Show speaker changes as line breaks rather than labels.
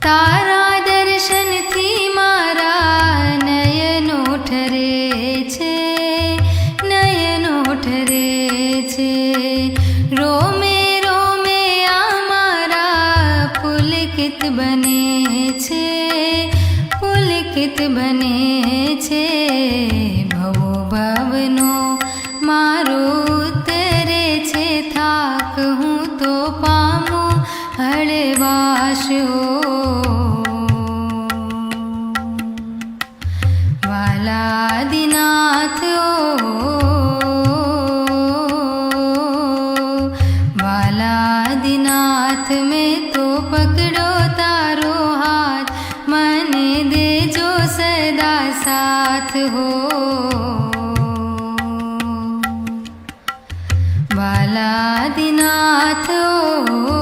तारा दर्शन थी मारा नयनो ठरे छे, नयनो ठरे छे। रोमे रोमे आमारा पुलकित बने छे, पुलकित बने छे। भवो भवनो मारो उतरे छे थाक, हूँ तो पामू हळवाश हो। वालादिनाथ ओ वालादिनाथ, में तो पकड़ो तारो हाथ, मने देजो सदा साथ हो। वालादिनाथ ओ